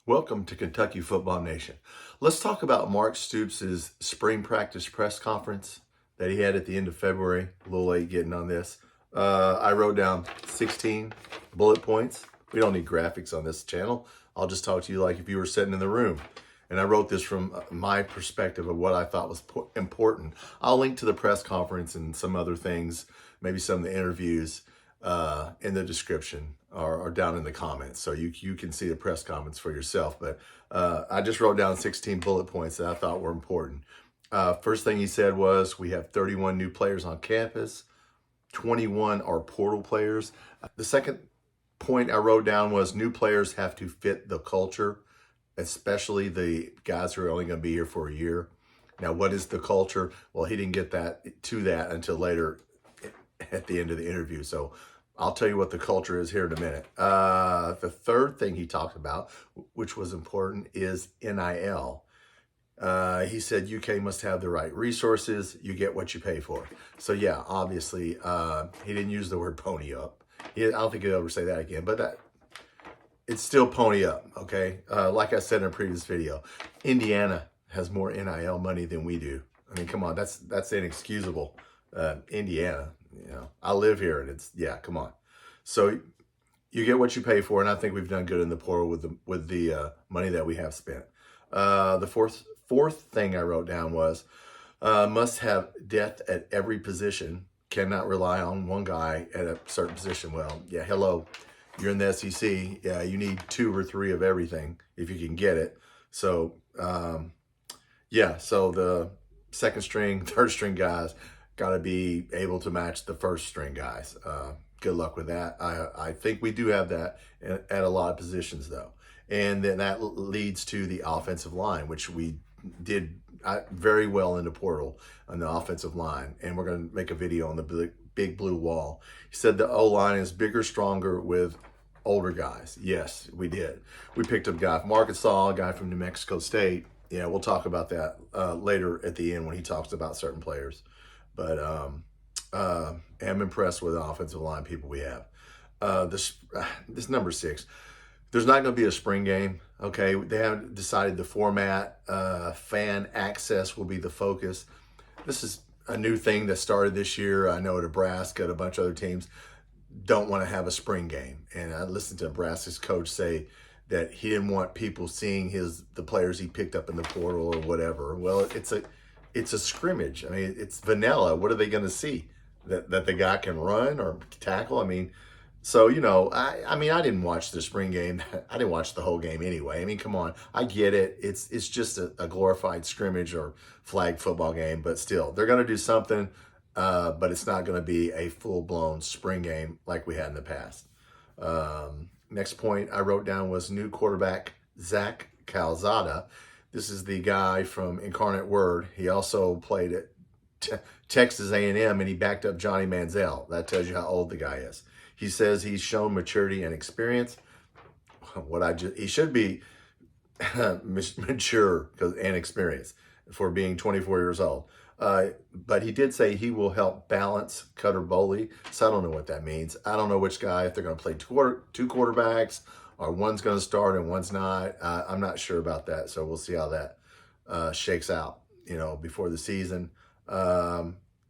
Welcome to Kentucky Football Nation. Let's talk about Mark Stoops' spring practice press conference that he had at the end of February. A little late getting on this. I wrote down 16 bullet points. We don't need graphics on this channel. I'll just talk to you like if you were sitting in the room. And I wrote this from my perspective of what I thought was important. I'll link to the press conference and some other things, maybe some of the interviews in the description or down in the comments, so you can see the press comments for yourself. But I just wrote down 16 bullet points that I thought were important. First thing he said was we have 31 new players on campus, 21 are portal players. The second point I wrote down was new players have to fit the culture, especially the guys who are only going to be here for a year. Now, what is the culture? Well, he didn't get to that until later at the end of the interview. So I'll tell you what the culture is here in a minute. The third thing he talked about, which was important, is NIL. He said UK must have the right resources. You get what you pay for. So yeah, obviously, he didn't use the word pony up. I don't think he'll ever say that again, but it's still pony up, okay? Like I said in a previous video, Indiana has more NIL money than we do. I mean, come on, that's inexcusable. Indiana, I live here, and come on. So you get what you pay for, and I think we've done good in the portal with the money that we have spent. The fourth thing I wrote down was must have depth at every position. Cannot rely on one guy at a certain position. Well, yeah, hello, you're in the SEC. Yeah, you need 2 or 3 of everything if you can get it. So so the second string, third string guys got to be able to match the first string guys. Good luck with that. I think we do have that at a lot of positions, though. And then that leads to the offensive line, which we did very well in the portal on the offensive line. And we're going to make a video on the big blue wall. He said the O-line is bigger, stronger with older guys. Yes, we did. We picked up a guy from Arkansas, a guy from New Mexico State. Yeah, we'll talk about that later at the end when he talks about certain players. But I'm impressed with the offensive line people we have. This number 6. There's not going to be a spring game, okay? They haven't decided the format. Fan access will be the focus. This is a new thing that started this year. I know Nebraska and a bunch of other teams don't want to have a spring game. And I listened to Nebraska's coach say that he didn't want people seeing the players he picked up in the portal or whatever. Well, it's a scrimmage. I mean, it's vanilla. What are they going to see? That the guy can run or tackle? I mean, so, I didn't watch the spring game. I didn't watch the whole game anyway. I mean, come on. I get it. It's just a glorified scrimmage or flag football game, but still, they're going to do something, but it's not going to be a full-blown spring game like we had in the past. Next point I wrote down was new quarterback Zach Calzada. This is the guy from Incarnate Word. He also played at Texas A&M, and he backed up Johnny Manziel. That tells you how old the guy is. He says he's shown maturity and experience. He should be mature and experienced for being 24 years old. But he did say he will help balance Cutter Boley. So I don't know what that means. I don't know which guy, if they're going to play two quarterbacks or one's going to start and one's not. I'm not sure about that. So we'll see how that shakes out, before the season.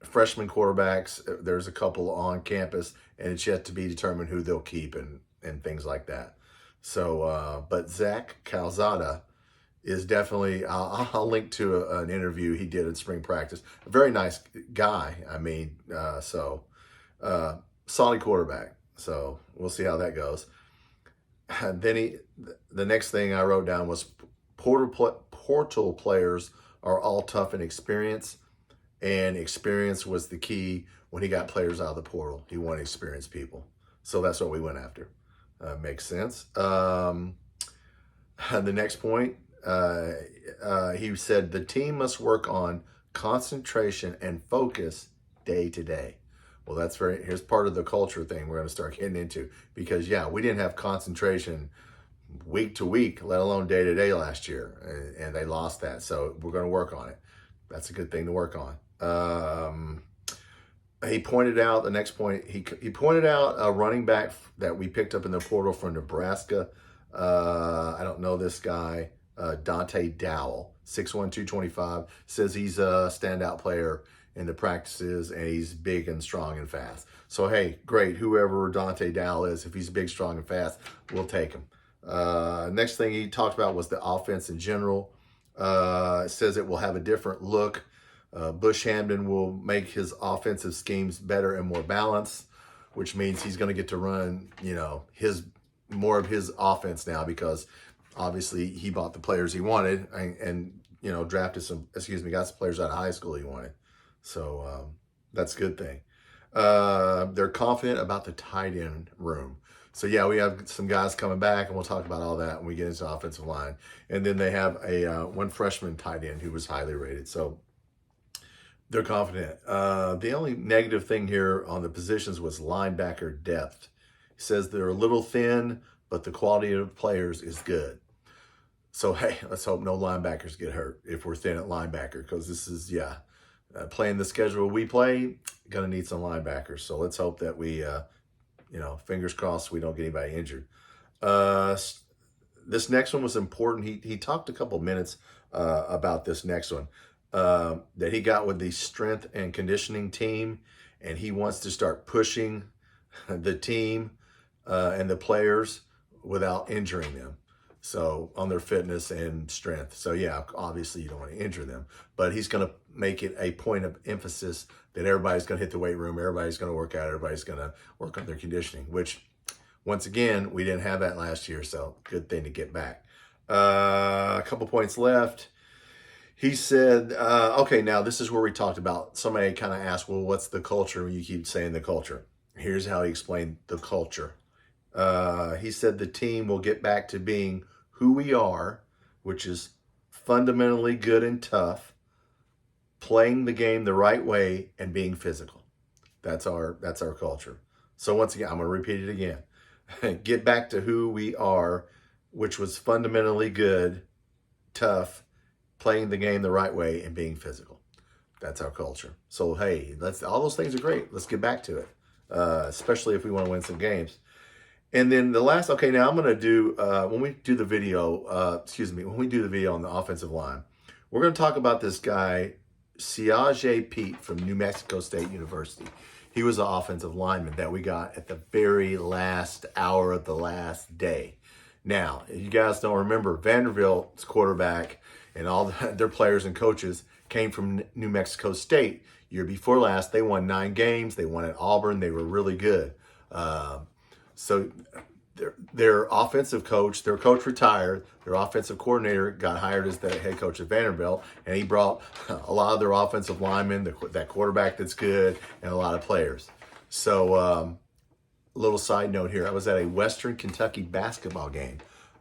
Freshman quarterbacks, there's a couple on campus, and it's yet to be determined who they'll keep and things like that. So, but Zach Calzada is definitely, I'll link to an interview he did in spring practice. A very nice guy. I mean, solid quarterback. So we'll see how that goes. And then the next thing I wrote down was portal players are all tough and experienced. And experience was the key when he got players out of the portal. He wanted experienced people. So that's what we went after. Makes sense. The next point, he said the team must work on concentration and focus day to day. Well, here's part of the culture thing we're going to start getting into. Because, we didn't have concentration week to week, let alone day to day last year. And they lost that. So we're going to work on it. That's a good thing to work on. He pointed out, the next point, he pointed out a running back that we picked up in the portal from Nebraska. I don't know this guy, Dante Dowell, 6'1", 225, says he's a standout player in the practices, and he's big and strong and fast. So, hey, great. Whoever Dante Dowell is, if he's big, strong, and fast, we'll take him. Next thing he talked about was the offense in general. It says it will have a different look. Bush Hamdan will make his offensive schemes better and more balanced, which means he's going to get to run, more of his offense now, because obviously he bought the players he wanted and got some players out of high school he wanted. So that's a good thing. They're confident about the tight end room. So yeah, we have some guys coming back, and we'll talk about all that when we get into offensive line. And then they have one freshman tight end who was highly rated. So they're confident. The only negative thing here on the positions was linebacker depth. He says they're a little thin, but the quality of players is good. So, hey, let's hope no linebackers get hurt if we're thin at linebacker, because this is, playing the schedule we play, going to need some linebackers. So let's hope that we, fingers crossed we don't get anybody injured. This next one was important. He talked a couple minutes about this next one. That he got with the strength and conditioning team, and he wants to start pushing the team and the players without injuring them. So on their fitness and strength. So yeah, obviously you don't want to injure them, but he's going to make it a point of emphasis that everybody's going to hit the weight room, everybody's going to work out, everybody's going to work on their conditioning, which once again, we didn't have that last year. So good thing to get back. A couple points left. He said, okay, now this is where we talked about, somebody kind of asked, well, what's the culture? You keep saying the culture. Here's how he explained the culture. He said the team will get back to being who we are, which is fundamentally good and tough, playing the game the right way, and being physical. That's our culture. So once again, I'm going to repeat it again. Get back to who we are, which was fundamentally good, tough, playing the game the right way, and being physical. That's our culture. So, hey, all those things are great. Let's get back to it, especially if we want to win some games. And then the last, okay, now I'm going to do, when we do the video on the offensive line, we're going to talk about this guy, Shiyazh Pete from New Mexico State University. He was an offensive lineman that we got at the very last hour of the last day. Now, if you guys don't remember, Vanderbilt's quarterback and all their players and coaches came from New Mexico State. Year before last, they won 9 games. They won at Auburn. They were really good. So their offensive coach, their coach retired. Their offensive coordinator got hired as the head coach at Vanderbilt, and he brought a lot of their offensive linemen, that quarterback that's good, and a lot of players. So a little side note here. I was at a Western Kentucky basketball game.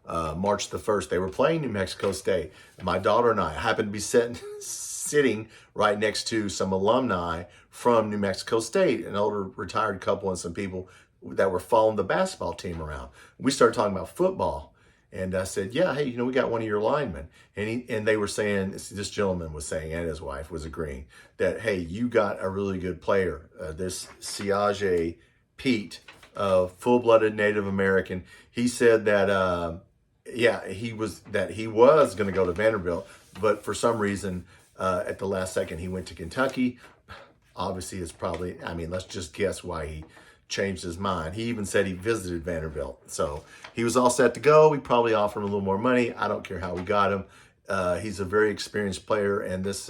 March the 1st. They were playing New Mexico State. My daughter and I happened to be sitting right next to some alumni from New Mexico State, an older retired couple and some people that were following the basketball team around. We started talking about football, and I said, yeah, hey, we got one of your linemen. And they were saying, this gentleman was saying, and his wife was agreeing, that, hey, you got a really good player. This Shiyazh Pete, full-blooded Native American. He said that, he was going to go to Vanderbilt, but for some reason, at the last second, he went to Kentucky. Obviously, it's probably, let's just guess why he changed his mind. He even said he visited Vanderbilt. So he was all set to go. We probably offered him a little more money. I don't care how we got him. He's a very experienced player, and this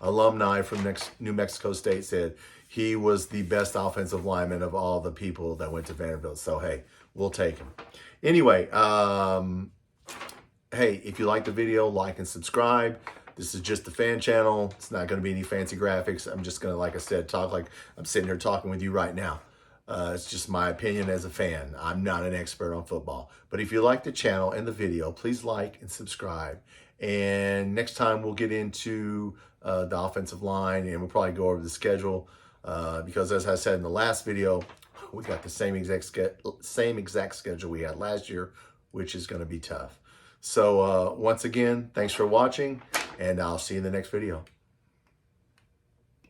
alumni from New Mexico State said he was the best offensive lineman of all the people that went to Vanderbilt. So, hey, we'll take him. Anyway, hey, if you like the video, like and subscribe. This is just the fan channel. It's not going to be any fancy graphics. I'm just going to, like I said, talk like I'm sitting here talking with you right now. It's just my opinion as a fan. I'm not an expert on football. But if you like the channel and the video, please like and subscribe. And next time we'll get into the offensive line, and we'll probably go over the schedule because, as I said in the last video, we got the same exact schedule we had last year, which is going to be tough. So once again, thanks for watching, and I'll see you in the next video.